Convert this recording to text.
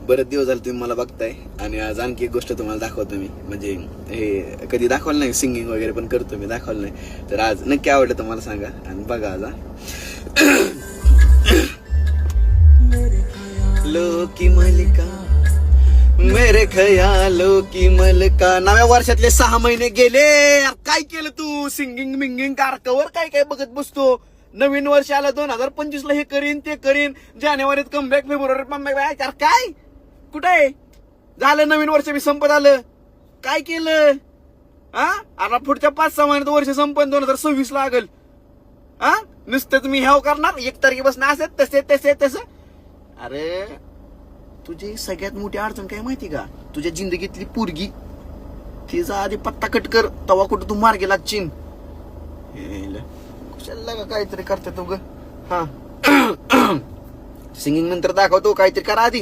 बरेच दिवस झाले तुम्ही मला बघताय आणि आज आणखी एक गोष्ट तुम्हाला दाखवतो मी. म्हणजे हे कधी दाखवलं नाही, सिंगिंग वगैरे पण करतो मी, दाखवलं नाही. तर आज नक्की आवडलं तर मला सांगा आणि बघा आज. लो की मलिका मेरे खयालो की मलिका. नव्या वर्षातले 6 महिने गेले. काय केलं तू? सिंगिंग मिंगिंग कारकावर काय काय बघत बसतो. नवीन वर्ष आलं 2025 ला हे करीन ते करीन. जानेवारीत कमबॅक, फेब्रुवारीत कमबॅक. यार काय कुठं आहे? झालं नवीन वर्ष बी संपत आलं. काय केलं? आता पुढच्या 5-6 महिन्यात वर्ष संपन 2026 लागल. नुसतं तुम्ही ह्याव करणार 1 तारखेपासून असत तसे तसे तसं. अरे तुझी सगळ्यात मोठी अडचण काय माहिती का? तुझ्या जिंदगीतली पोरगी. तिचा आधी पत्ता कट कर, तवा कुठं तू मार्गे लागशील. कुशाला का काहीतरी करते तू ग. सिंगिंग नंतर दाखवतो, काहीतरी करा आधी.